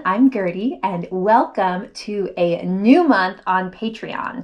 I'm Gertie, and welcome to a new month on Patreon.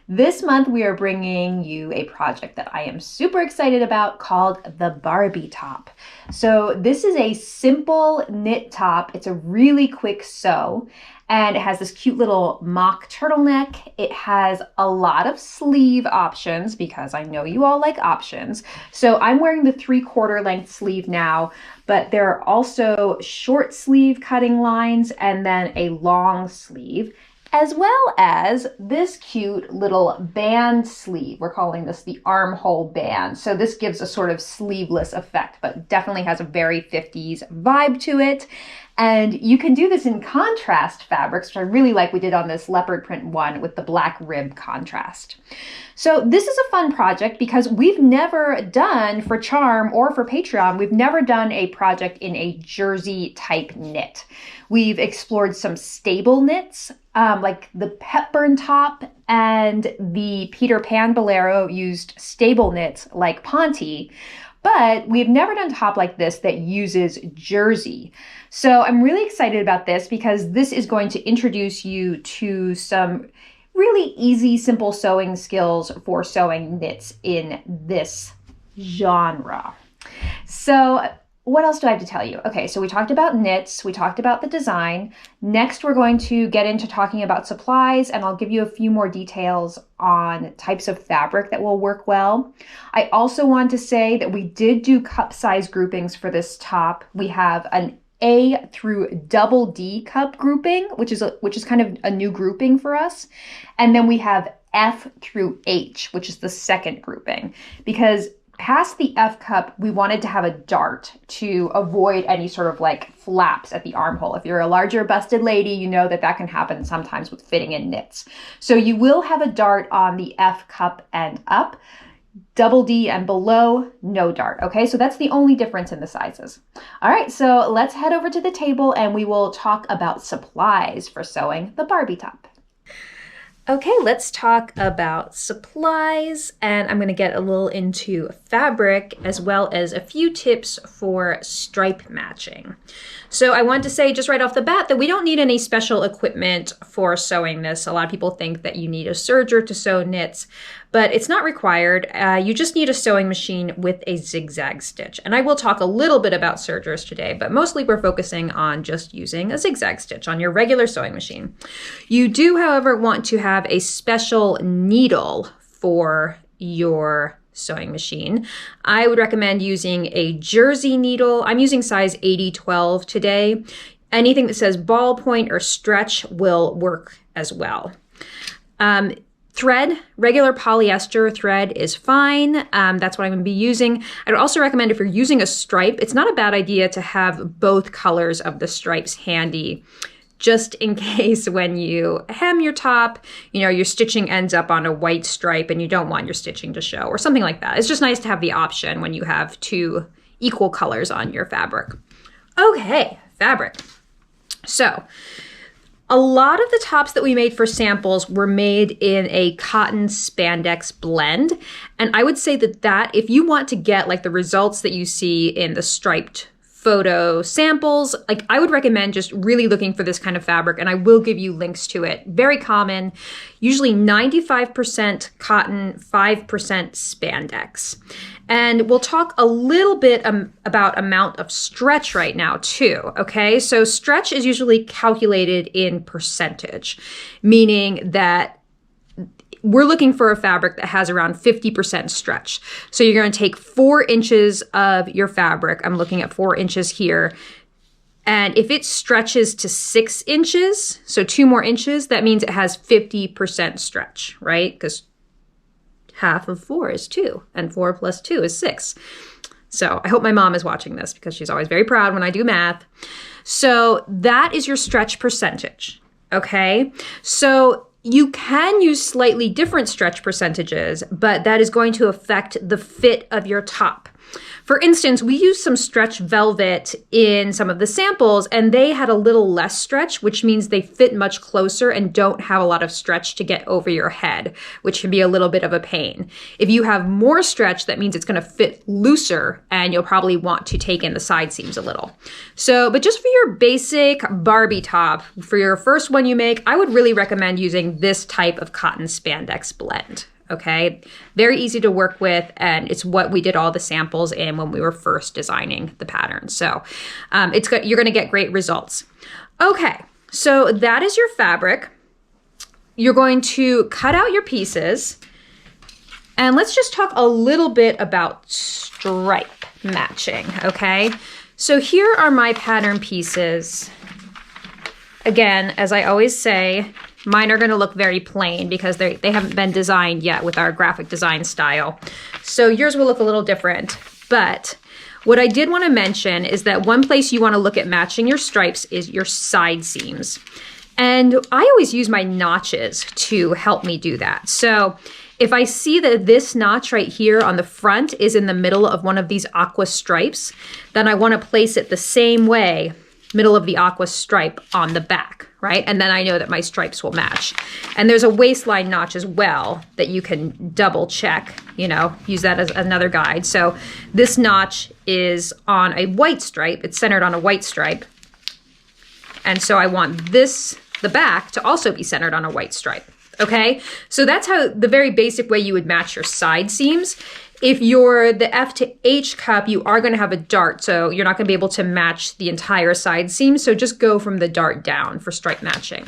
This month, we are bringing you a project that I am super excited about called the Barbie Top. So this is a simple knit top. It's a really quick sew, and it has this cute little mock turtleneck. It has a lot of sleeve options because I know you all like options. So I'm wearing the 3/4 length sleeve now, but there are also short sleeve cutting lines and then a long sleeve, as well as this cute little band sleeve. We're calling this the armhole band. So this gives a sort of sleeveless effect, but definitely has a very 50s vibe to it. And you can do this in contrast fabrics, which I really like. We did on this leopard print one with the black rib contrast. So this is a fun project because we've never done, for Charm or for Patreon, we've never done a project in a jersey type knit. We've explored some stable knits, like the Hepburn top and the Peter Pan Bolero used stable knits like Ponte. But we've never done a top like this that uses jersey. So I'm really excited about this because this is going to introduce you to some really easy, simple sewing skills for sewing knits in this genre. So what else do I have to tell you? Okay, so we talked about knits, we talked about the design. Next, we're going to get into talking about supplies, and I'll give you a few more details on types of fabric that will work well. I also want to say that we did do cup size groupings for this top. We have an A through double D cup grouping, which is kind of a new grouping for us. And then we have F through H, which is the second grouping, because past the F cup, we wanted to have a dart to avoid any sort of like flaps at the armhole. If you're a larger busted lady, you know that can happen sometimes with fitting in knits. So you will have a dart on the F cup and up. Double D and below, no dart. Okay, so that's the only difference in the sizes. All right, so let's head over to the table and we will talk about supplies for sewing the Barbie top. Okay, let's talk about supplies, and I'm going to get a little into fabric as well as a few tips for stripe matching. So I want to say just right off the bat that we don't need any special equipment for sewing this. A lot of people think that you need a serger to sew knits, but it's not required. You just need a sewing machine with a zigzag stitch. And I will talk a little bit about sergers today, but mostly we're focusing on just using a zigzag stitch on your regular sewing machine. You do, however, want to have a special needle for your sewing machine. I would recommend using a jersey needle. I'm using size 80-12 today. Anything that says ballpoint or stretch will work as well. Thread, regular polyester thread is fine. That's what I'm going to be using. I'd also recommend if you're using a stripe, it's not a bad idea to have both colors of the stripes handy, just in case when you hem your top, your stitching ends up on a white stripe and you don't want your stitching to show or something like that. It's just nice to have the option when you have two equal colors on your fabric. Okay, fabric. So a lot of the tops that we made for samples were made in a cotton spandex blend. And I would say that if you want to get like the results that you see in the striped photo samples, like I would recommend just really looking for this kind of fabric, and I will give you links to it. Very common, usually 95% cotton, 5% spandex. And we'll talk a little bit about amount of stretch right now too, okay? So stretch is usually calculated in percentage, meaning that we're looking for a fabric that has around 50% stretch. So you're going to take 4 inches of your fabric. I'm looking at 4 inches here. And if it stretches to 6 inches, so 2 more inches, that means it has 50% stretch, right? Because half of 4 is 2, and 4 plus 2 is 6. So I hope my mom is watching this because she's always very proud when I do math. So that is your stretch percentage, okay? So you can use slightly different stretch percentages, but that is going to affect the fit of your top. For instance, we used some stretch velvet in some of the samples, and they had a little less stretch, which means they fit much closer and don't have a lot of stretch to get over your head, which can be a little bit of a pain. If you have more stretch, that means it's going to fit looser, and you'll probably want to take in the side seams a little. So, but just for your basic Barbie top, for your first one you make, I would really recommend using this type of cotton spandex blend. Okay, very easy to work with, and it's what we did all the samples in when we were first designing the pattern. So you're going to get great results. Okay, so that is your fabric. You're going to cut out your pieces, and let's just talk a little bit about stripe matching. Okay, so here are my pattern pieces. Again, as I always say, mine are going to look very plain because they haven't been designed yet with our graphic design style. So yours will look a little different. But what I did want to mention is that one place you want to look at matching your stripes is your side seams. And I always use my notches to help me do that. So if I see that this notch right here on the front is in the middle of one of these aqua stripes, then I want to place it the same way, middle of the aqua stripe on the back, right? And then I know that my stripes will match. And there's a waistline notch as well that you can double check, use that as another guide. So this notch is on a white stripe. It's centered on a white stripe. And so I want the back to also be centered on a white stripe. Okay, so that's how the very basic way you would match your side seams. If you're the F to H cup, you are going to have a dart, so you're not going to be able to match the entire side seam. So just go from the dart down for stripe matching.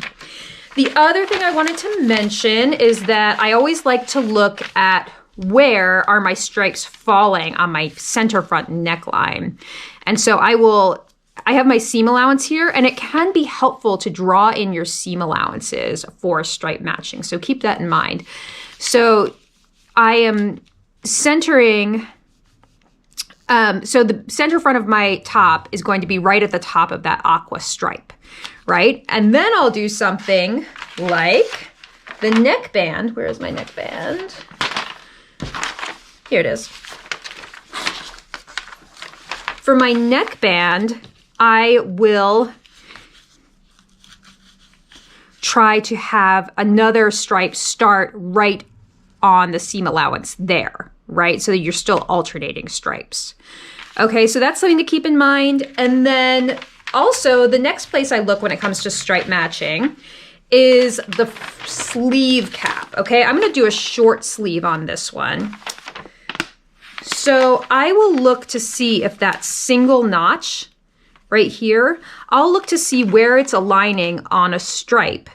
The other thing I wanted to mention is that I always like to look at where are my stripes falling on my center front neckline. And so I have my seam allowance here, and it can be helpful to draw in your seam allowances for stripe matching. So keep that in mind. So I am centering, so the center front of my top is going to be right at the top of that aqua stripe, right? And then I'll do something like the neckband. Where is my neckband? Here it is. For my neckband, I will try to have another stripe start right on the seam allowance there, right? So that you're still alternating stripes. Okay, so that's something to keep in mind. And then also the next place I look when it comes to stripe matching is the sleeve cap. Okay, I'm gonna do a short sleeve on this one. So I will look to see if that single notch right here, I'll look to see where it's aligning on a stripe,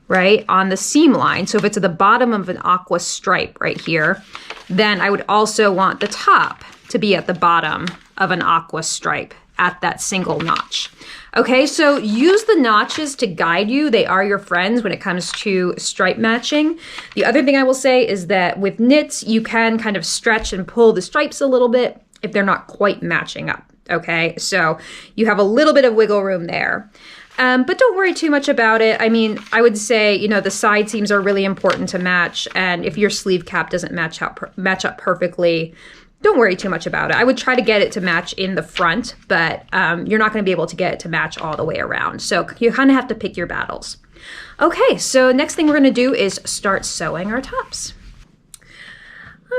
right, on the seam line. So if it's at the bottom of an aqua stripe right here, then I would also want the top to be at the bottom of an aqua stripe at that single notch. Okay, so use the notches to guide you. They are your friends when it comes to stripe matching. The other thing I will say is that with knits, you can kind of stretch and pull the stripes a little bit if they're not quite matching up. Okay, so you have a little bit of wiggle room there. But don't worry too much about it. I mean, I would say, the side seams are really important to match. And if your sleeve cap doesn't match up perfectly, don't worry too much about it. I would try to get it to match in the front, but you're not going to be able to get it to match all the way around. So you kind of have to pick your battles. Okay, so next thing we're going to do is start sewing our tops.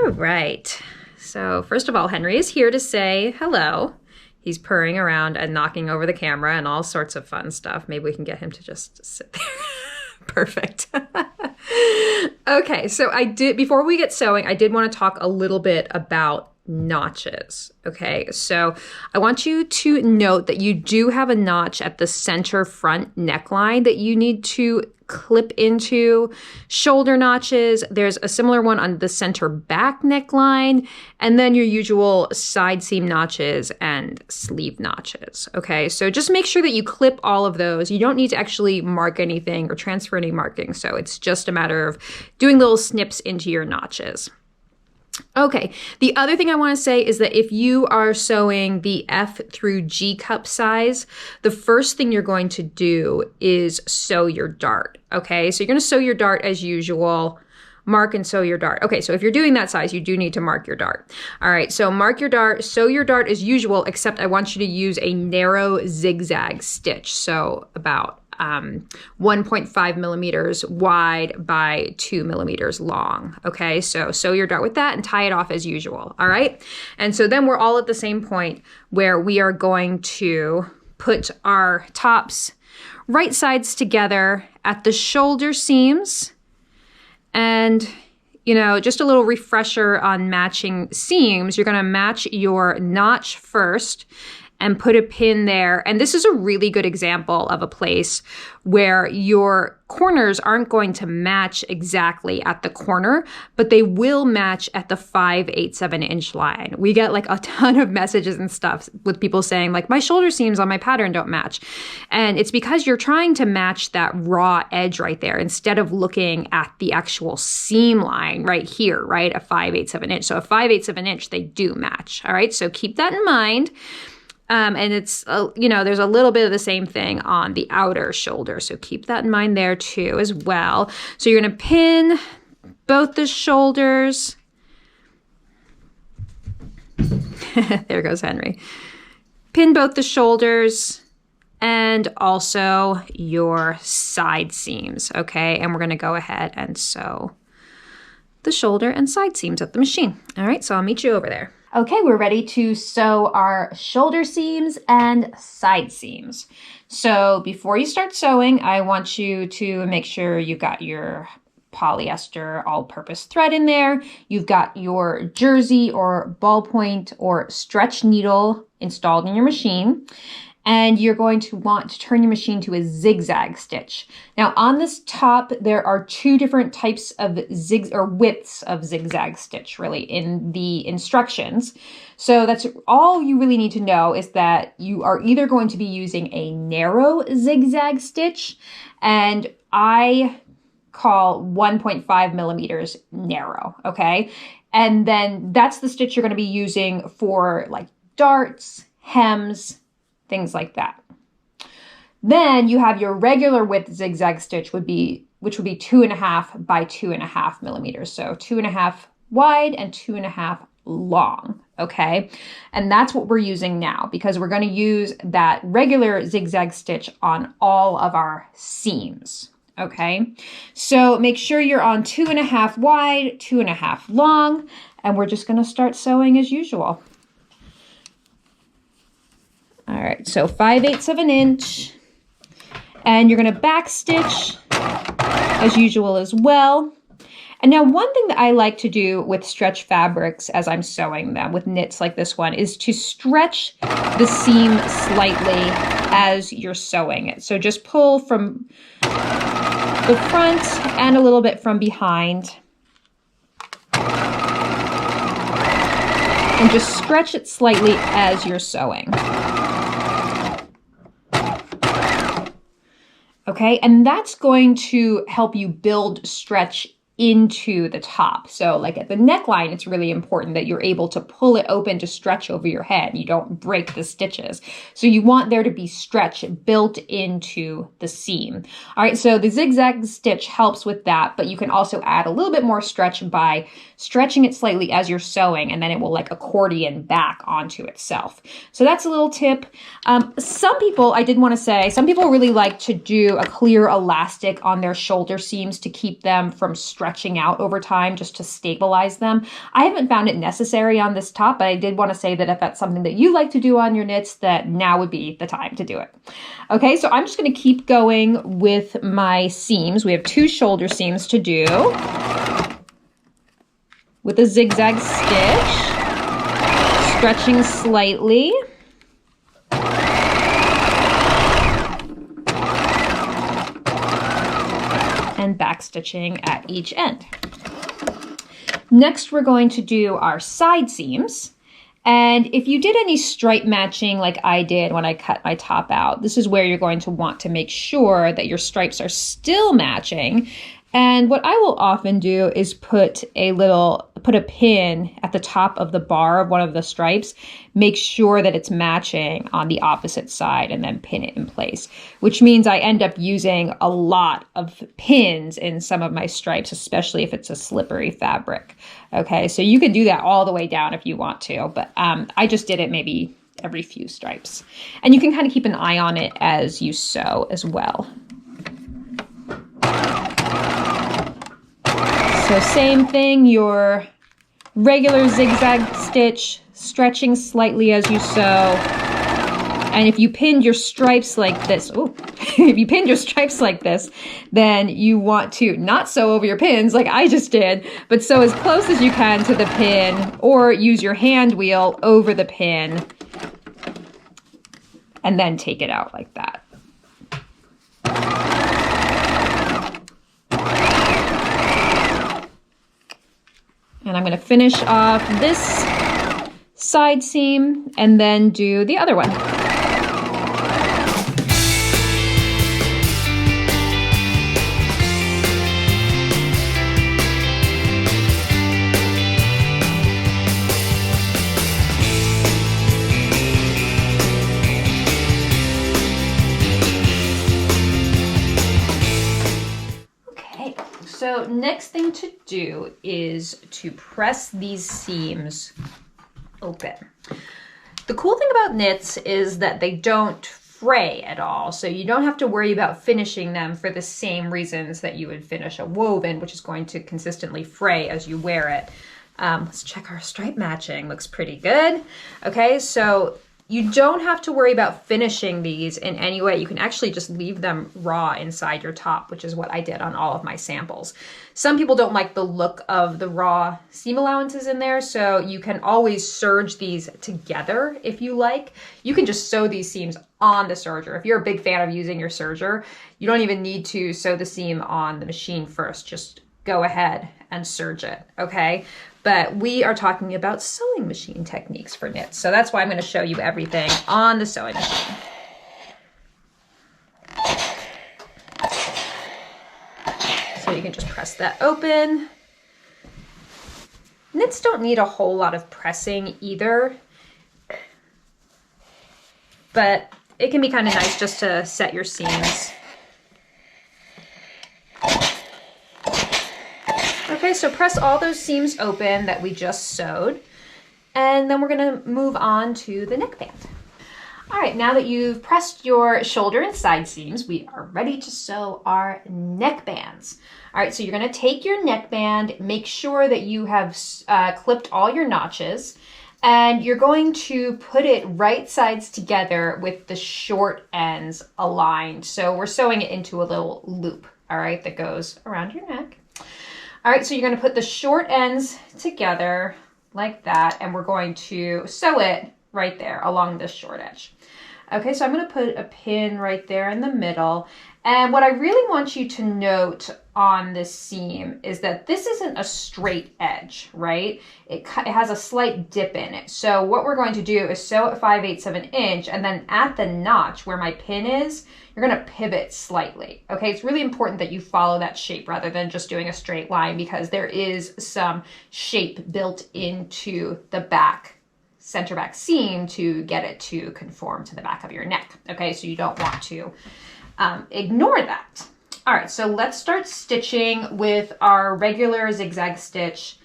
All right. So first of all, Henry is here to say hello. He's purring around and knocking over the camera and all sorts of fun stuff. Maybe we can get him to just sit there. Perfect. Okay, so before we get sewing, I did want to talk a little bit about notches. Okay, so I want you to note that you do have a notch at the center front neckline that you need to clip into. Shoulder notches, there's a similar one on the center back neckline, and then your usual side seam notches and sleeve notches. Okay, so just make sure that you clip all of those. You don't need to actually mark anything or transfer any marking, so it's just a matter of doing little snips into your notches. Okay, the other thing I want to say is that if you are sewing the F through G cup size, the first thing you're going to do is sew your dart. Okay, so you're going to sew your dart as usual mark and sew your dart. Okay, so if you're doing that size, you do need to mark your dart. All right, so mark your dart, sew your dart as usual, except I want you to use a narrow zigzag stitch. So about 1.5 millimeters wide by 2 millimeters long. Okay, so sew your dart with that and tie it off as usual. All right, and so then we're all at the same point where we are going to put our tops right sides together at the shoulder seams. And, you know, just a little refresher on matching seams. You're going to match your notch first and put a pin there. And this is a really good example of a place where your corners aren't going to match exactly at the corner, but they will match at the 5/8 of an inch line. We get like a ton of messages and stuff with people saying like, my shoulder seams on my pattern don't match. And it's because you're trying to match that raw edge right there instead of looking at the actual seam line right here, right? A 5/8 of an inch. So a 5/8 of an inch, they do match. All right. So keep that in mind. And it's, you know, there's a little bit of the same thing on the outer shoulder. So keep that in mind there too as well. So you're going to pin both the shoulders. There goes Henry. Pin both the shoulders and also your side seams. Okay. And we're going to go ahead and sew the shoulder and side seams at the machine. All right. So I'll meet you over there. Okay, we're ready to sew our shoulder seams and side seams. So before you start sewing, I want you to make sure you've got your polyester all-purpose thread in there. You've got your jersey or ballpoint or stretch needle installed in your machine. And you're going to want to turn your machine to a zigzag stitch. Now on this top, there are two different types of widths of zigzag stitch really in the instructions. So that's all you really need to know is that you are either going to be using a narrow zigzag stitch, and I call 1.5 millimeters narrow, okay? And then that's the stitch you're gonna be using for like darts, hems, things like that. Then you have your regular width zigzag stitch which would be 2.5 by 2.5 millimeters. So 2.5 wide and 2.5 long, okay? And that's what we're using now because we're gonna use that regular zigzag stitch on all of our seams, okay? So make sure you're on 2.5 wide, 2.5 long, and we're just gonna start sewing as usual. All right, so 5/8 of an inch, and you're gonna back stitch as usual as well. And now one thing that I like to do with stretch fabrics as I'm sewing them, with knits like this one, is to stretch the seam slightly as you're sewing it. So just pull from the front and a little bit from behind. And just stretch it slightly as you're sewing. Okay, and that's going to help you build stretch into the top. So like at the neckline, it's really important that you're able to pull it open to stretch over your head. You don't break the stitches. So you want there to be stretch built into the seam. All right, so the zigzag stitch helps with that, but you can also add a little bit more stretch by stretching it slightly as you're sewing, and then it will like accordion back onto itself. So that's a little tip. Some people really like to do a clear elastic on their shoulder seams to keep them from stretching out over time, just to stabilize them. I haven't found it necessary on this top, but I did want to say that if that's something that you like to do on your knits, that now would be the time to do it. Okay, so I'm just going to keep going with my seams. We have 2 shoulder seams to do with a zigzag stitch, stretching slightly. And back stitching at each end. Next, we're going to do our side seams. And if you did any stripe matching like I did when I cut my top out, this is where you're going to want to make sure that your stripes are still matching And what I will often do is put a pin at the top of the bar of one of the stripes, make sure that it's matching on the opposite side, and then pin it in place, which means I end up using a lot of pins in some of my stripes, especially if it's a slippery fabric. Okay, so you can do that all the way down if you want to, but I just did it maybe every few stripes. And you can kind of keep an eye on it as you sew as well. So same thing, your regular zigzag stitch, stretching slightly as you sew. And if you pinned your stripes like this, if you pinned your stripes like this, then you want to not sew over your pins like I just did, but sew as close as you can to the pin, or use your hand wheel over the pin and then take it out like that. And I'm going to finish off this side seam and then do the other one. So next thing to do is to press these seams open. The cool thing about knits is that they don't fray at all, so you don't have to worry about finishing them for the same reasons that you would finish a woven, which is going to consistently fray as you wear it. Let's check our stripe matching. Looks pretty good. Okay, so you don't have to worry about finishing these in any way. You can actually just leave them raw inside your top, which is what I did on all of my samples. Some people don't like the look of the raw seam allowances in there, so you can always serge these together if you like. You can just sew these seams on the serger. If you're a big fan of using your serger, you don't even need to sew the seam on the machine first. Just go ahead and serge it, okay? But we are talking about sewing machine techniques for knits. So that's why I'm going to show you everything on the sewing machine. So you can just press that open. Knits don't need a whole lot of pressing either, but it can be kind of nice just to set your seams. Okay, so press all those seams open that we just sewed, and then we're going to move on to the neckband. All right, now that you've pressed your shoulder and side seams, we are ready to sew our neckbands. All right, so you're going to take your neckband, make sure that you have clipped all your notches, and you're going to put it right sides together with the short ends aligned. So we're sewing it into a little loop, all right, that goes around your neck. All right, so you're going to put the short ends together like that, and we're going to sew it right there along this short edge. Okay, so I'm going to put a pin right there in the middle. And what I really want you to note on this seam is that this isn't a straight edge, right? It has a slight dip in it. So what we're going to do is sew at 5/8 of an inch, and then at the notch where my pin is, you're going to pivot slightly. Okay, it's really important that you follow that shape rather than just doing a straight line, because there is some shape built into the center back seam to get it to conform to the back of your neck. Okay, so you don't want to ignore that. All right, so let's start stitching with our regular zigzag stitch,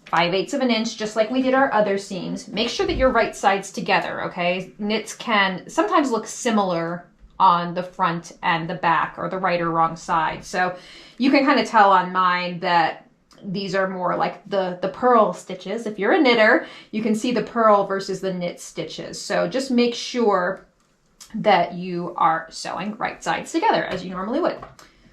5/8 of an inch, just like we did our other seams. Make sure that you're right sides together, okay? Knits can sometimes look similar on the front and the back, or the right or wrong side. So you can kind of tell on mine that these are more like the purl stitches. If you're a knitter, you can see the purl versus the knit stitches. So just make sure that you are sewing right sides together as you normally would.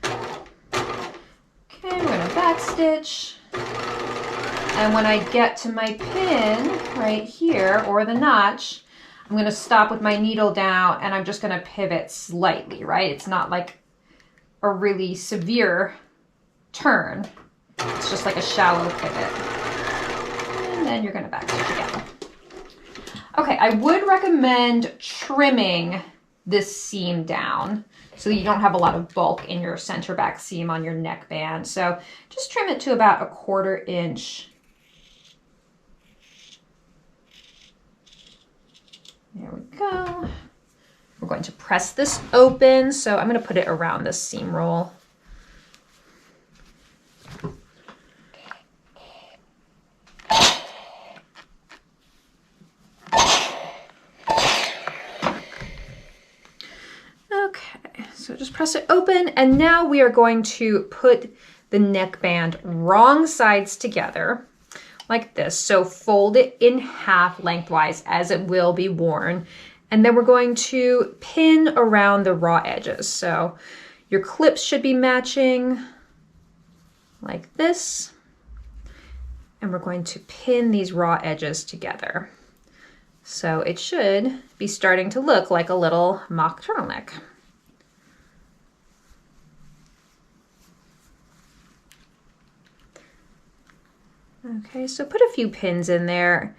Okay, we're going to back stitch. And when I get to my pin right here, or the notch, I'm going to stop with my needle down, and I'm just going to pivot slightly, right? It's not like a really severe turn. It's just like a shallow pivot. And then you're going to back stitch again. Okay, I would recommend trimming this seam down. so that you don't have a lot of bulk in your center back seam on your neckband. So just trim it to about 1/4 inch. There we go. We're going to press this open, so I'm going to put it around this seam roll. Okay, so just press it open, and now we are going to put the neckband wrong sides together like this. So fold it in half lengthwise as it will be worn. And then we're going to pin around the raw edges. So your clips should be matching like this. And we're going to pin these raw edges together. So it should be starting to look like a little mock turtleneck. Okay, so put a few pins in there.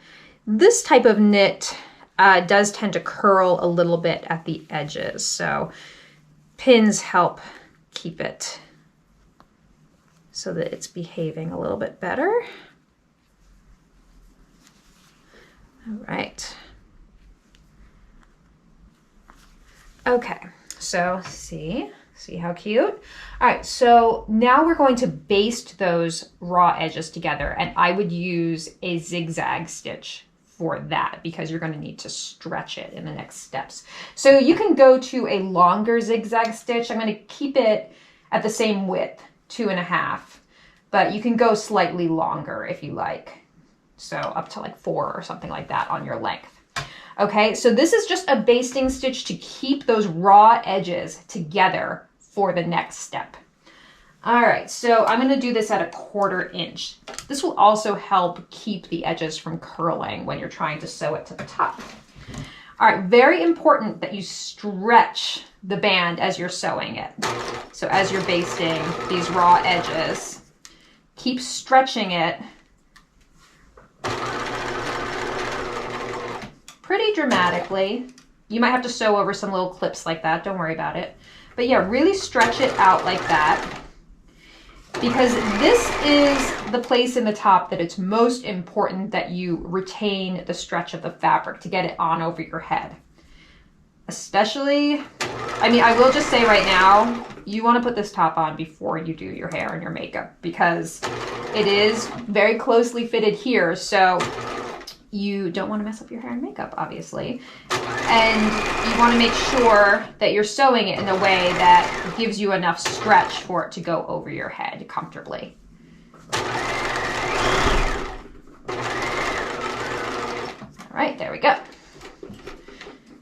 This type of knit does tend to curl a little bit at the edges, so pins help keep it so that it's behaving a little bit better. All right. Okay, so see how cute? All right, so now we're going to baste those raw edges together, and I would use a zigzag stitch for that because you're going to need to stretch it in the next steps. So you can go to a longer zigzag stitch. I'm going to keep it at the same width, 2.5, but you can go slightly longer if you like. So up to like 4 or something like that on your length. Okay, so this is just a basting stitch to keep those raw edges together for the next step. All right, so I'm going to do this at 1/4 inch. This will also help keep the edges from curling when you're trying to sew it to the top. All right, very important that you stretch the band as you're sewing it. So as you're basting these raw edges, keep stretching it pretty dramatically. You might have to sew over some little clips like that, don't worry about it. But yeah, really stretch it out like that, because this is the place in the top that it's most important that you retain the stretch of the fabric to get it on over your head. Especially, I mean, I will just say right now, you want to put this top on before you do your hair and your makeup, because it is very closely fitted here, so you don't want to mess up your hair and makeup, obviously. And you want to make sure that you're sewing it in a way that gives you enough stretch for it to go over your head comfortably. All right, there we go.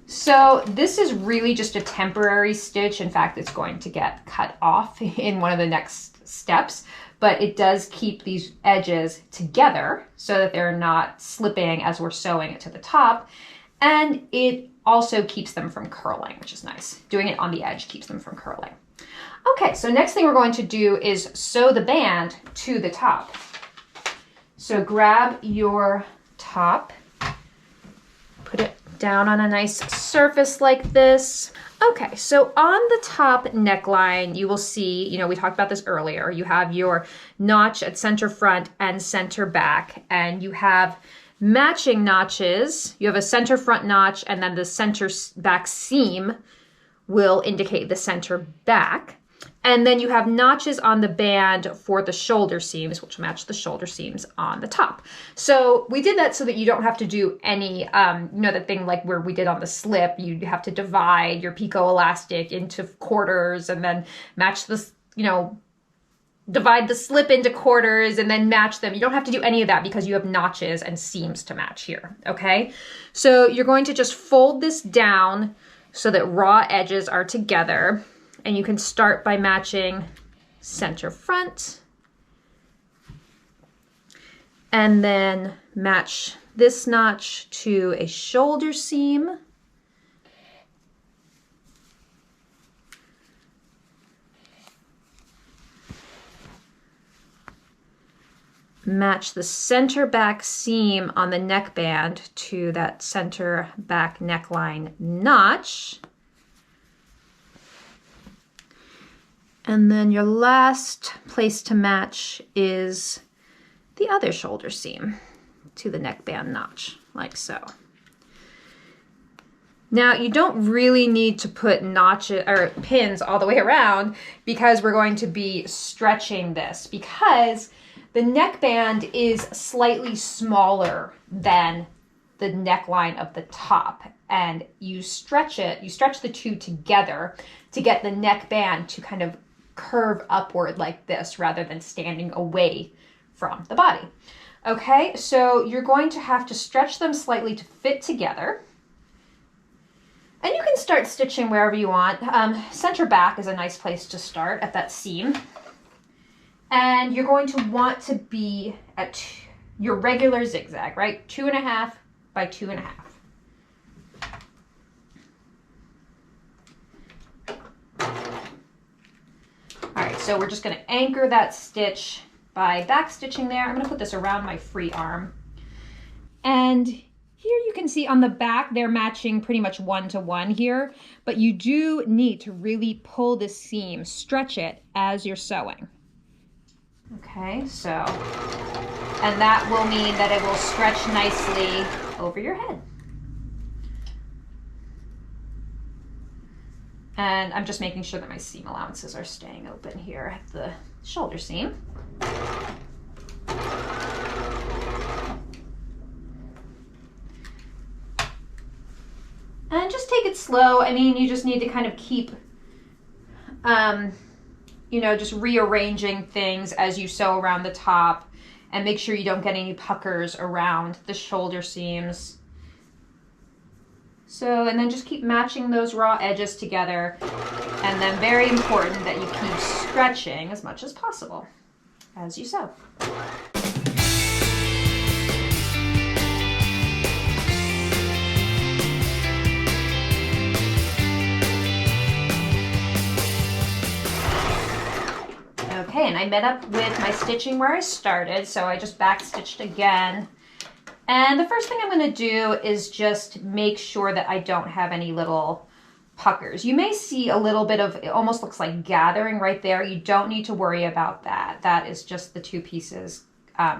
So this is really just a temporary stitch. In fact, it's going to get cut off in one of the next steps, but it does keep these edges together so that they're not slipping as we're sewing it to the top. And it also keeps them from curling, which is nice. Doing it on the edge keeps them from curling. Okay, so next thing we're going to do is sew the band to the top. So grab your top, put it down on a nice surface like this. Okay, so on the top neckline, you will see, we talked about this earlier, you have your notch at center front and center back, and you have matching notches. You have a center front notch, and then the center back seam will indicate the center back. And then you have notches on the band for the shoulder seams, which match the shoulder seams on the top. So we did that so that you don't have to do any, the thing like where we did on the slip, you have to divide your picot elastic into quarters and then match this, divide the slip into quarters and then match them. You don't have to do any of that because you have notches and seams to match here, okay? So you're going to just fold this down so that raw edges are together. And you can start by matching center front and then match this notch to a shoulder seam. Match the center back seam on the neckband to that center back neckline notch. And then your last place to match is the other shoulder seam to the neckband notch, like so. Now you don't really need to put notches or pins all the way around because we're going to be stretching this, because the neckband is slightly smaller than the neckline of the top, and you stretch the two together to get the neckband to kind of curve upward like this rather than standing away from the body. Okay, so you're going to have to stretch them slightly to fit together. And you can start stitching wherever you want. Center back is a nice place to start, at that seam. And you're going to want to be at your regular zigzag, right? 2.5 by 2.5. All right, so we're just going to anchor that stitch by back stitching there. I'm going to put this around my free arm. And here you can see on the back, they're matching pretty much 1-to-1 here, but you do need to really pull this seam, stretch it as you're sewing. Okay, so, and that will mean that it will stretch nicely over your head. And I'm just making sure that my seam allowances are staying open here at the shoulder seam. And just take it slow. I mean, you just need to kind of keep, just rearranging things as you sew around the top, and make sure you don't get any puckers around the shoulder seams. So, and then just keep matching those raw edges together. And then very important that you keep stretching as much as possible as you sew. Okay, and I met up with my stitching where I started, so I just back stitched again. And the first thing I'm going to do is just make sure that I don't have any little puckers. You may see a little bit of, it almost looks like gathering right there. You don't need to worry about that. That is just the two pieces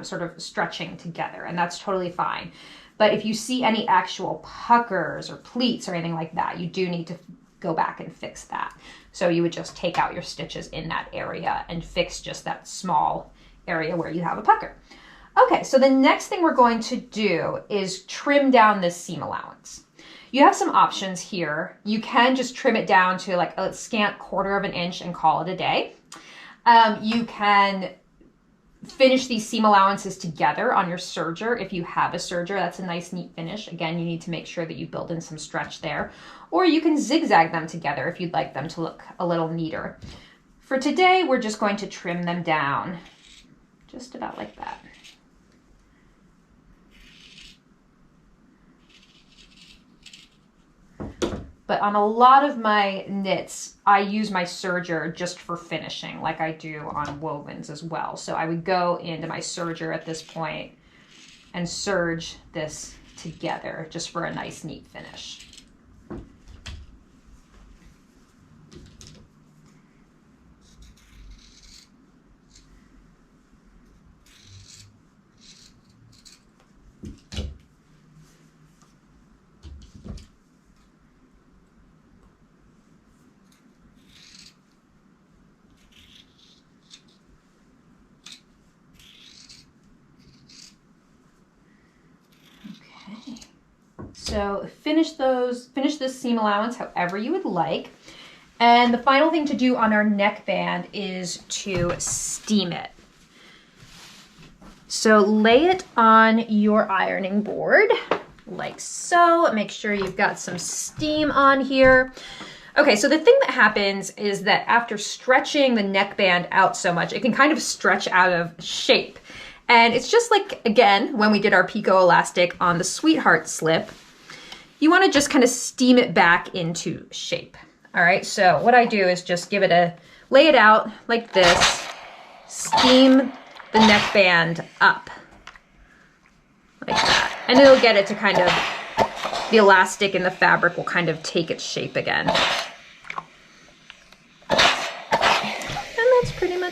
sort of stretching together, and that's totally fine. But if you see any actual puckers or pleats or anything like that, you do need to go back and fix that. So you would just take out your stitches in that area and fix just that small area where you have a pucker. Okay, so the next thing we're going to do is trim down this seam allowance. You have some options here. You can just trim it down to like a scant 1/4 inch and call it a day. You can finish these seam allowances together on your serger. If you have a serger, that's a nice neat finish. Again, you need to make sure that you build in some stretch there. Or you can zigzag them together if you'd like them to look a little neater. For today, we're just going to trim them down just about like that. But on a lot of my knits, I use my serger just for finishing, like I do on wovens as well. So I would go into my serger at this point and serge this together just for a nice, neat finish. So finish this seam allowance however you would like. And the final thing to do on our neckband is to steam it. So lay it on your ironing board like so. Make sure you've got some steam on here. Okay, so the thing that happens is that after stretching the neckband out so much, it can kind of stretch out of shape. And it's just like, again, when we did our Pico elastic on the Sweetheart slip, you want to just kind of steam it back into shape. All right, so what I do is just lay it out like this, steam the neckband up like that. And it'll get it to kind of, the elastic in the fabric will kind of take its shape again.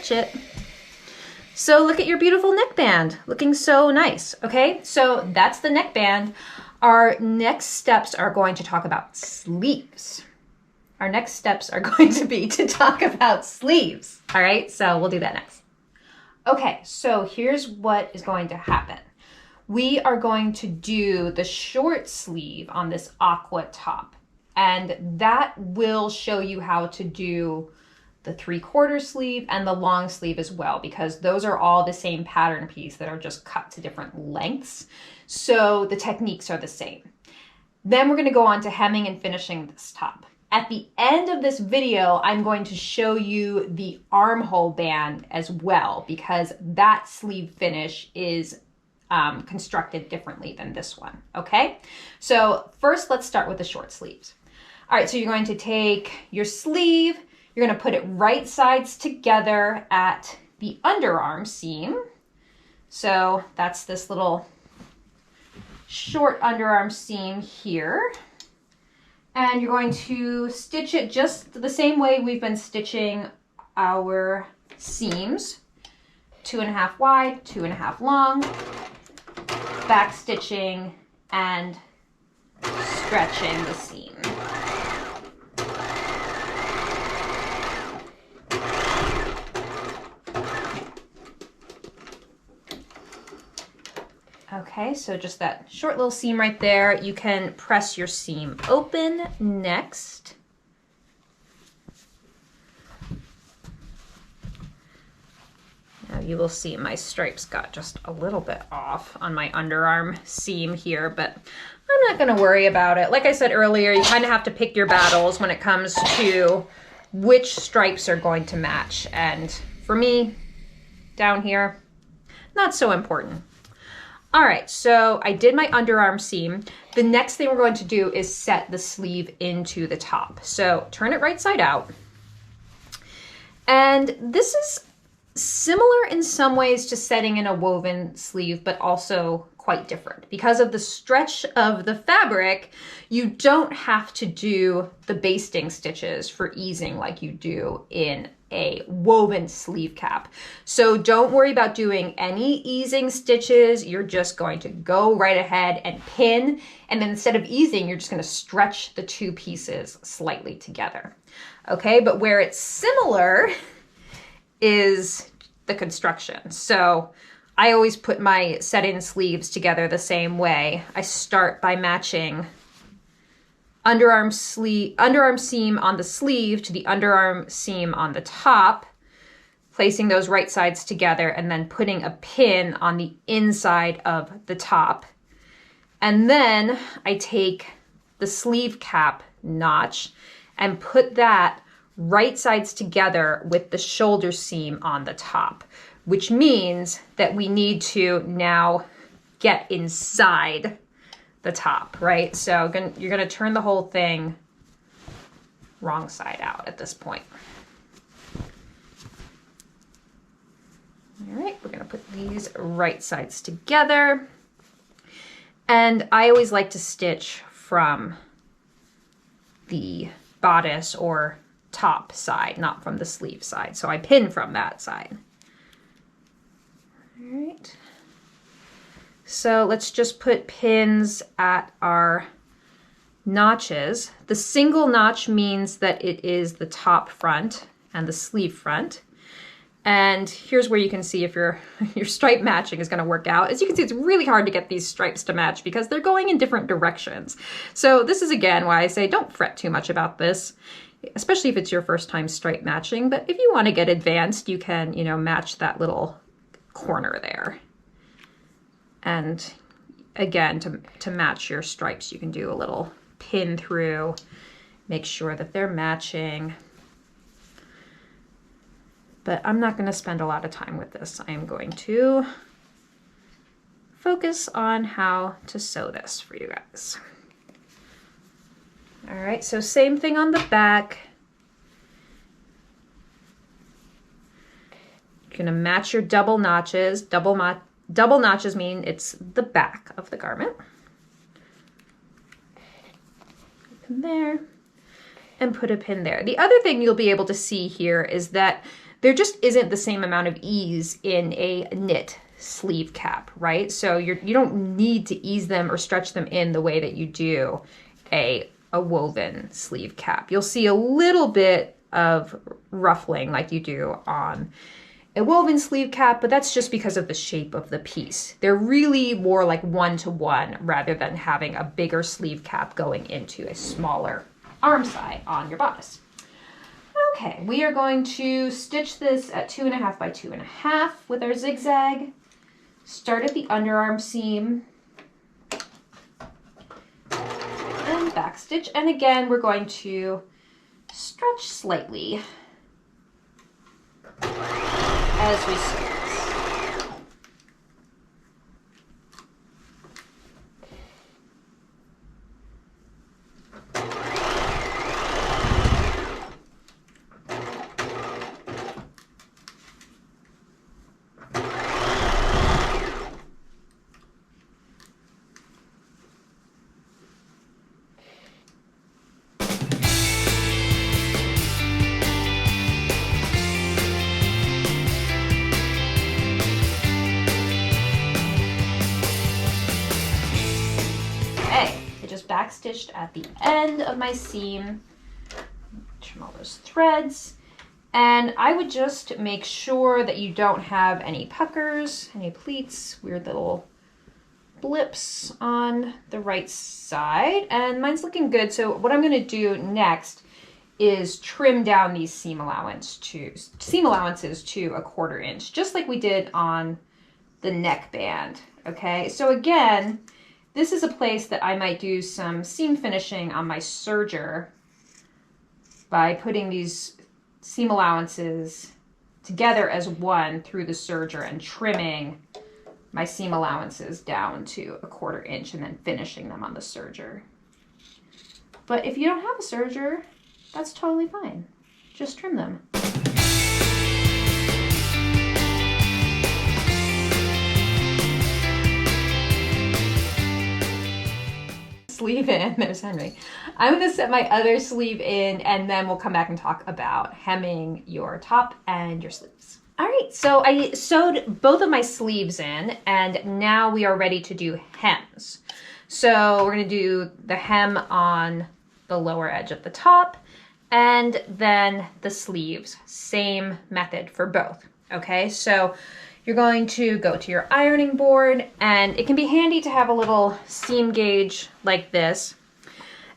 stitch it. So look at your beautiful neckband, looking so nice. Okay, so that's the neckband. Our next steps are going to talk about sleeves. Our next steps are going to be to talk about sleeves. All right, so we'll do that next. Okay, so here's what is going to happen. We are going to do the short sleeve on this aqua top, and that will show you how to do the 3/4 sleeve and the long sleeve as well, because those are all the same pattern piece that are just cut to different lengths. So the techniques are the same. Then we're going to go on to hemming and finishing this top. At the end of this video, I'm going to show you the armhole band as well, because that sleeve finish is constructed differently than this one, okay? So first, let's start with the short sleeves. All right, so you're going to take your sleeve, you're going to put it right sides together at the underarm seam. So that's this little short underarm seam here. And you're going to stitch it just the same way we've been stitching our seams. 2.5 wide, 2.5 long, back stitching and stretching the seam. Okay, so just that short little seam right there. You can press your seam open next. Now you will see my stripes got just a little bit off on my underarm seam here, but I'm not gonna worry about it. Like I said earlier, you kind of have to pick your battles when it comes to which stripes are going to match. And for me, down here, not so important. All right, so I did my underarm seam. The next thing we're going to do is set the sleeve into the top. So turn it right side out. And this is similar in some ways to setting in a woven sleeve, but also quite different. Because of the stretch of the fabric, you don't have to do the basting stitches for easing like you do in a woven sleeve cap. So don't worry about doing any easing stitches. You're just going to go right ahead and pin. And then instead of easing, you're just going to stretch the two pieces slightly together. Okay, but where it's similar is the construction. So I always put my set-in sleeves together the same way. I start by matching underarm seam on the sleeve to the underarm seam on the top, placing those right sides together and then putting a pin on the inside of the top. And then I take the sleeve cap notch and put that right sides together with the shoulder seam on the top, which means that we need to now get inside the top, right? So you're gonna turn the whole thing wrong side out at this point. All right, we're gonna put these right sides together. And I always like to stitch from the bodice or top side, not from the sleeve side. So I pin from that side. All right. So let's just put pins at our notches. The single notch means that it is the top front and the sleeve front. And here's where you can see if your stripe matching is going to work out. As you can see, it's really hard to get these stripes to match because they're going in different directions. So this is again why I say don't fret too much about this, especially if it's your first time stripe matching. But if you want to get advanced, you can, match that little corner there. And again, to match your stripes, you can do a little pin through, make sure that they're matching. But I'm not going to spend a lot of time with this. I am going to focus on how to sew this for you guys. All right, so same thing on the back. You're going to match your double notches. Double notches mean it's the back of the garment. Pin there and put a pin there. The other thing you'll be able to see here is that there just isn't the same amount of ease in a knit sleeve cap, right? So you don't need to ease them or stretch them in the way that you do a woven sleeve cap. You'll see a little bit of ruffling like you do on a woven sleeve cap, but that's just because of the shape of the piece. They're really more like one-to-one rather than having a bigger sleeve cap going into a smaller arm side on your bodice. Okay, we are going to stitch this at 2.5 by 2.5 with our zigzag. Start at the underarm seam and back stitch. And again, we're going to stretch slightly as we sew this. Back stitched at the end of my seam, trim all those threads, and I would just make sure that you don't have any puckers, any pleats, weird little blips on the right side, and mine's looking good. So what I'm going to do next is trim down these seam allowances to 1/4 inch, just like we did on the neckband. Okay, so again, this is a place that I might do some seam finishing on my serger by putting these seam allowances together as one through the serger and trimming my seam allowances down to 1/4 inch and then finishing them on the serger. But if you don't have a serger, that's totally fine. Just trim them. Sleeve in. There's Henry. I'm going to set my other sleeve in and then we'll come back and talk about hemming your top and your sleeves. All right, so I sewed both of my sleeves in and now we are ready to do hems. So we're going to do the hem on the lower edge of the top and then the sleeves. Same method for both. Okay, so you're going to go to your ironing board, and it can be handy to have a little seam gauge like this.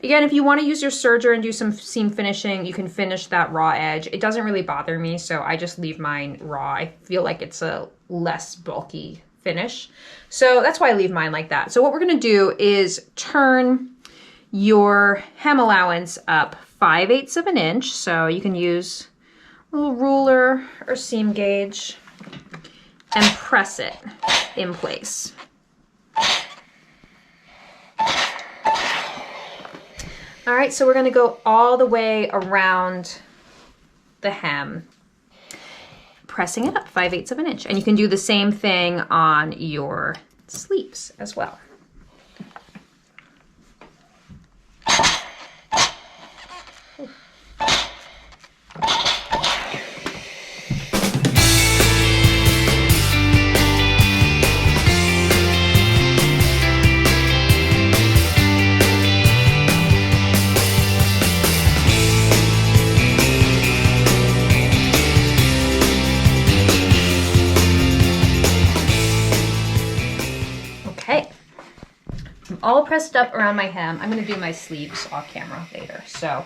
Again, if you want to use your serger and do some seam finishing, you can finish that raw edge. It doesn't really bother me, so I just leave mine raw. I feel like it's a less bulky finish. So that's why I leave mine like that. So what we're going to do is turn your hem allowance up 5/8 of an inch. So you can use a little ruler or seam gauge and press it in place. All right, so we're gonna go all the way around the hem, pressing it up 5/8 of an inch. And you can do the same thing on your sleeves as well. All pressed up around my hem. I'm going to do my sleeves off camera later. So,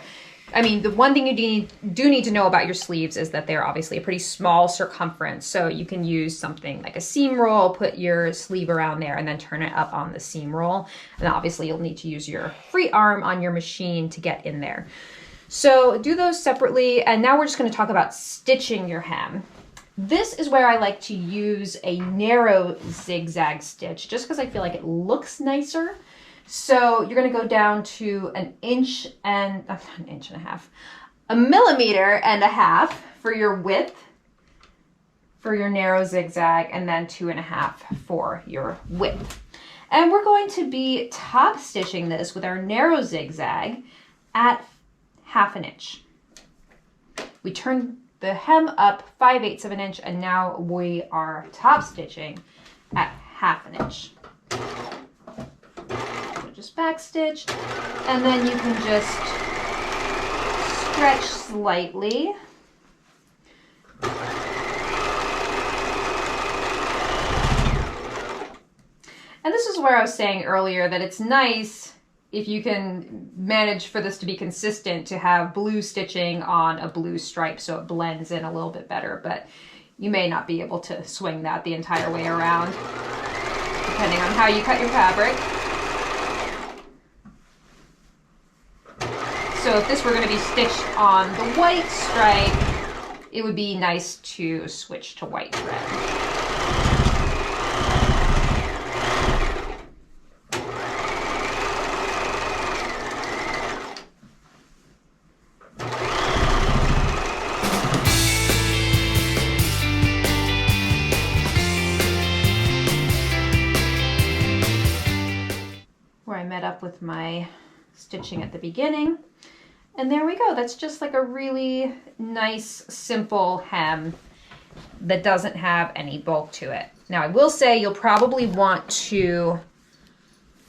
I mean, the one thing you do need to know about your sleeves is that they're obviously a pretty small circumference. So you can use something like a seam roll, put your sleeve around there and then turn it up on the seam roll. And obviously you'll need to use your free arm on your machine to get in there. So do those separately. And now we're just going to talk about stitching your hem. This is where I like to use a narrow zigzag stitch just because I feel like it looks nicer. So you're going to go down to 1.5 inches, not 1.5 inches, 1.5 millimeters for your width for your narrow zigzag, and then 2.5 for your width. And we're going to be top stitching this with our narrow zigzag at 1/2 inch. We turn the hem up 5/8 of an inch, and now we are top stitching at 1/2 inch. So just back stitch, and then you can just stretch slightly. And this is where I was saying earlier that it's nice if you can manage for this to be consistent to have blue stitching on a blue stripe so it blends in a little bit better, but you may not be able to swing that the entire way around depending on how you cut your fabric. So if this were going to be stitched on the white stripe, it would be nice to switch to white thread. Up with my stitching at the beginning, and there we go. That's just like a really nice simple hem that doesn't have any bulk to it. Now I will say you'll probably want to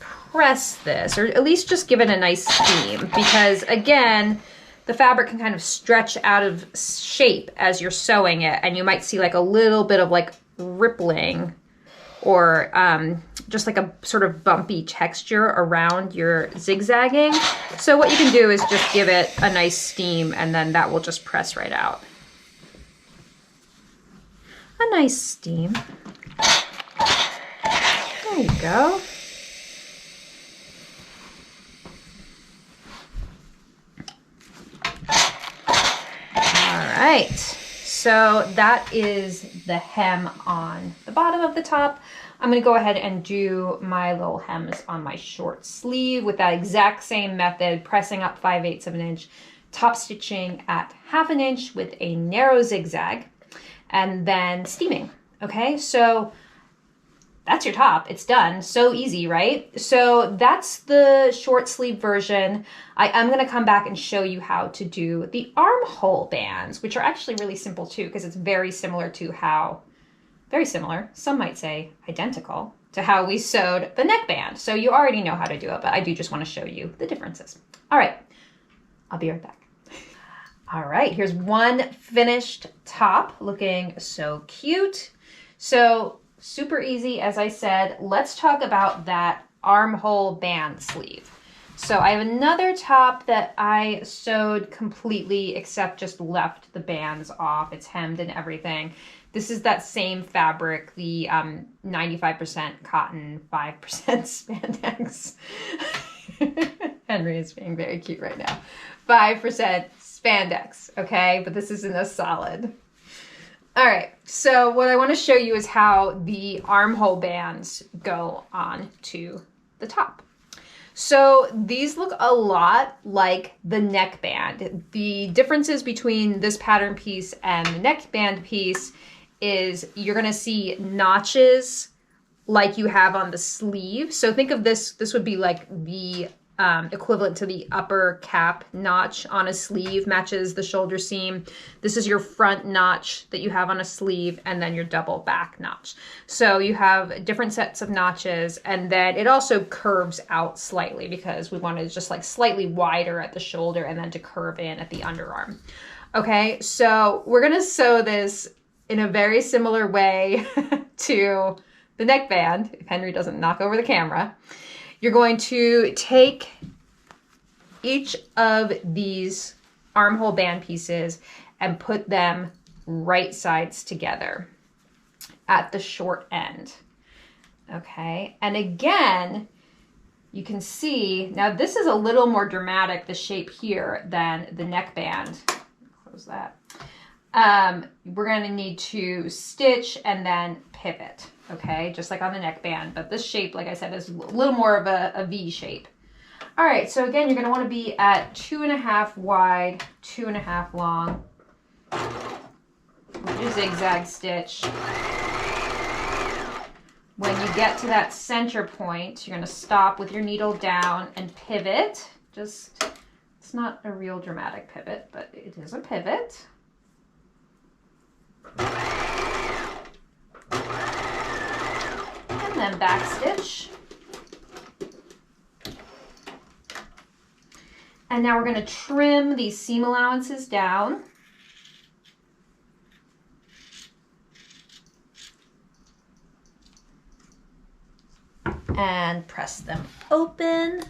press this, or at least just give it a nice steam, because again the fabric can kind of stretch out of shape as you're sewing it, and you might see like a little bit of like rippling or just like a sort of bumpy texture around your zigzagging. So what you can do is just give it a nice steam, and then that will just press right out. A nice steam. There you go. All right. So that is the hem on the bottom of the top. I'm going to go ahead and do my little hems on my short sleeve with that exact same method, pressing up 5/8 of an inch, top stitching at 1/2 inch with a narrow zigzag, and then steaming. Okay, so that's your top. It's done. So easy, right? So that's the short sleeve version. I am going to come back and show you how to do the armhole bands, which are actually really simple too, because it's very similar to how, very similar, some might say identical, to how we sewed the neckband. So you already know how to do it, but I do just want to show you the differences. All right, I'll be right back. All right, here's one finished top looking so cute. So super easy, as I said. Let's talk about that armhole band sleeve. So I have another top that I sewed completely, except just left the bands off. It's hemmed and everything. This is that same fabric, the 95% cotton, 5% spandex. Henry is being very cute right now. 5% spandex, okay? But this isn't a solid. All right, so what I want to show you is how the armhole bands go on to the top. So these look a lot like the neckband. The differences between this pattern piece and the neckband piece is you're going to see notches like you have on the sleeve. So think of this would be like the equivalent to the upper cap notch on a sleeve, matches the shoulder seam. This is your front notch that you have on a sleeve, and then your double back notch. So you have different sets of notches, and then it also curves out slightly because we wanted just like slightly wider at the shoulder and then to curve in at the underarm. Okay, so we're gonna sew this in a very similar way to the neckband, if Henry doesn't knock over the camera. You're going to take each of these armhole band pieces and put them right sides together at the short end. Okay, and again, you can see, now this is a little more dramatic, the shape here, than the neckband. Close that. We're going to need to stitch and then pivot. Okay, just like on the neckband, but this shape, like I said, is a little more of a V shape. All right, so again, you're going to want to be at 2.5 wide, 2.5 long. Do zigzag stitch. When you get to that center point, you're going to stop with your needle down and pivot. Just, it's not a real dramatic pivot, but it is a pivot. and then back stitch. And now we're going to trim these seam allowances down. And press them open.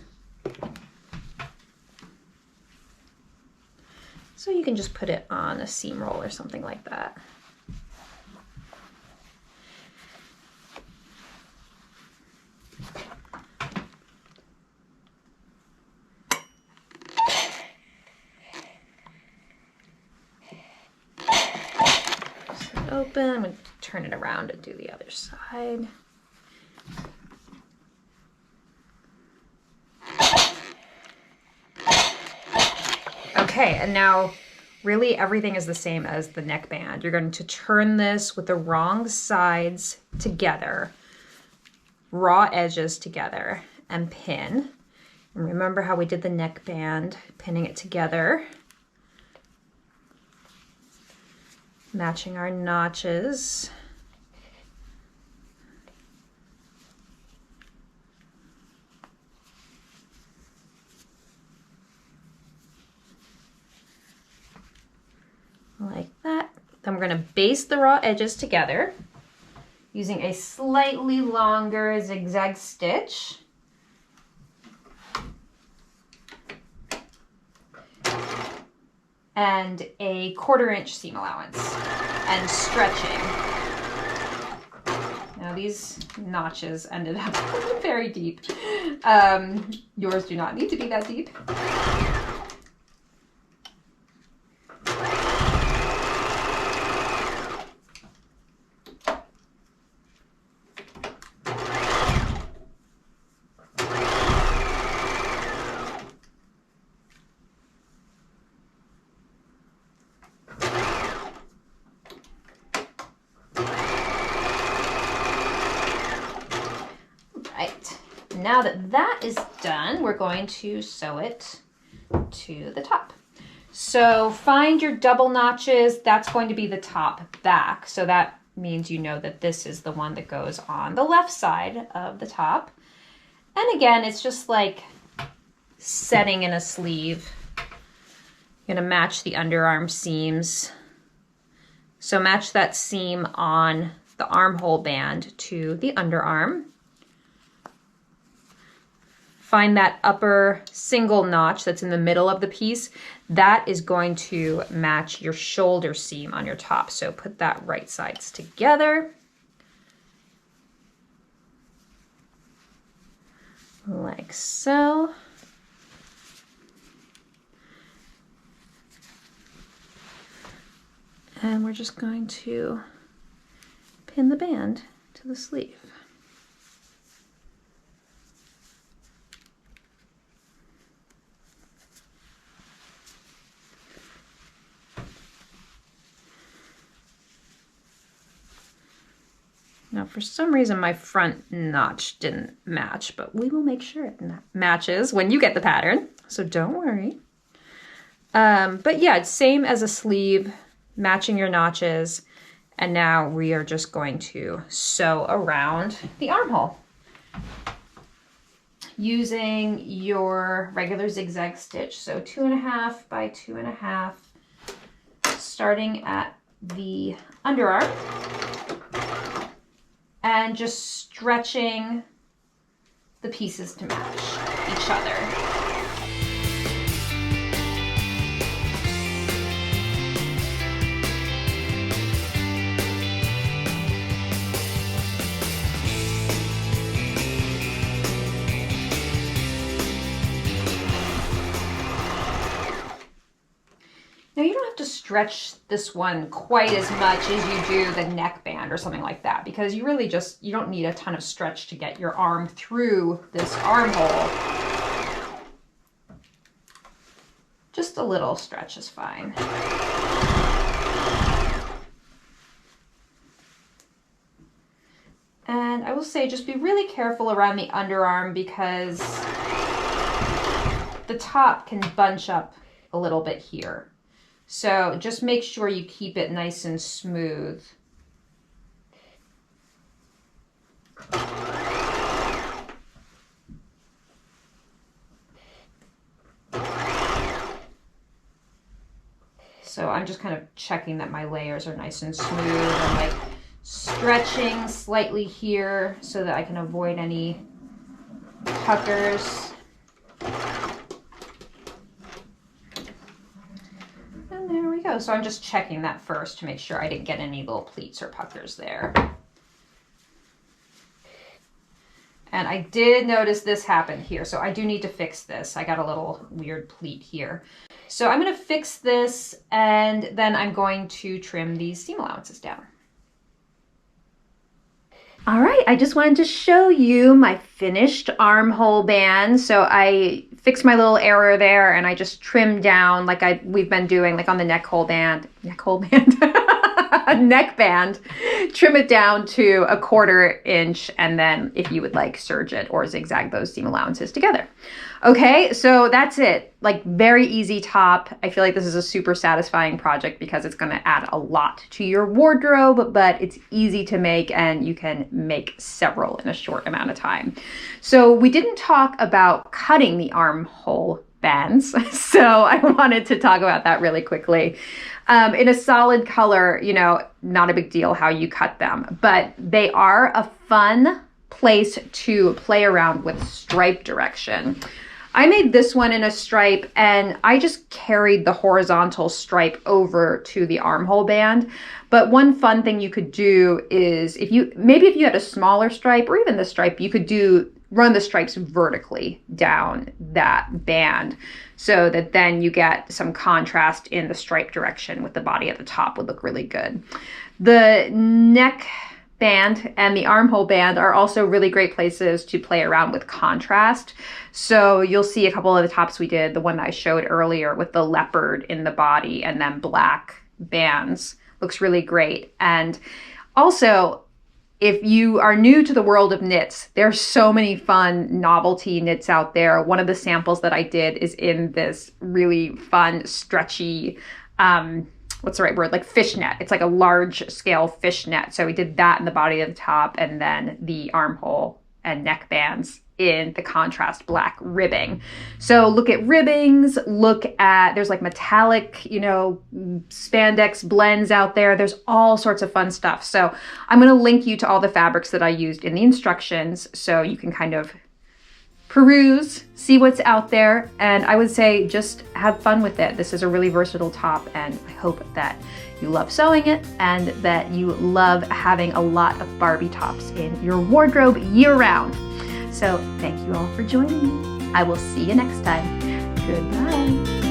So you can just put it on a seam roll or something like that. Open. I'm going to turn it around and do the other side. Okay, and now really everything is the same as the neckband. You're going to turn this with the wrong sides together, raw edges together, and pin. And remember how we did the neckband, pinning it together. Matching our notches. Like that. Then we're going to baste the raw edges together using a slightly longer zigzag stitch. And a 1/4 inch seam allowance and stretching. Now these notches ended up very deep. Yours do not need to be that deep. Now that that is done, we're going to sew it to the top. So find your double notches. That's going to be the top back. So that means you know that this is the one that goes on the left side of the top. And again, it's just like setting in a sleeve. You're gonna match the underarm seams. So match that seam on the armhole band to the underarm. Find that upper single notch that's in the middle of the piece. That is going to match your shoulder seam on your top. So put that right sides together. Like so. And we're just going to pin the band to the sleeve. Now, for some reason, my front notch didn't match, but we will make sure it matches when you get the pattern, so don't worry. But yeah, it's same as a sleeve, matching your notches, and now we are just going to sew around the armhole. Using your regular zigzag stitch, so 2.5 by 2.5, starting at the underarm. And just stretching the pieces to match each other. Now you don't have to stretch this one quite as much as you do the neckband or something like that, because you really you don't need a ton of stretch to get your arm through this armhole. Just a little stretch is fine. And I will say, just be really careful around the underarm because the top can bunch up a little bit here. So just make sure you keep it nice and smooth. So I'm just kind of checking that my layers are nice and smooth. I'm like stretching slightly here so that I can avoid any puckers. And there we go. So I'm just checking that first to make sure I didn't get any little pleats or puckers there. And I did notice this happened here, so I do need to fix this. I got a little weird pleat here. So I'm going to fix this, and then I'm going to trim these seam allowances down. All right, I just wanted to show you my finished armhole band. So I fixed my little error there, and I just trimmed down like we've been doing, like on the neck band, neck band, trim it down to 1/4 inch, and then if you would like, serge it or zigzag those seam allowances together. Okay, so that's it. Like, very easy top. I feel like this is a super satisfying project because it's gonna add a lot to your wardrobe, but it's easy to make and you can make several in a short amount of time. So we didn't talk about cutting the armhole bands, so I wanted to talk about that really quickly. In a solid color, you know, not a big deal how you cut them, but they are a fun place to play around with stripe direction. I made this one in a stripe, and I just carried the horizontal stripe over to the armhole band. But one fun thing you could do is if you had a smaller stripe or even the stripe, you could run the stripes vertically down that band so that then you get some contrast in the stripe direction with the body at the top. Would look really good. The neck band and the armhole band are also really great places to play around with contrast. So you'll see a couple of the tops we did, the one that I showed earlier with the leopard in the body and then black bands, looks really great. And also, if you are new to the world of knits, there's so many fun novelty knits out there. One of the samples that I did is in this really fun, stretchy, what's the right word? Like fishnet. It's like a large scale fishnet. So we did that in the body of the top, and then the armhole and neck bands in the contrast black ribbing. So look at ribbings, there's like metallic, you know, spandex blends out there. There's all sorts of fun stuff. So I'm going to link you to all the fabrics that I used in the instructions so you can kind of peruse, see what's out there, and I would say just have fun with it. This is a really versatile top, and I hope that you love sewing it and that you love having a lot of Barbie tops in your wardrobe year-round. So thank you all for joining me. I will see you next time. Goodbye.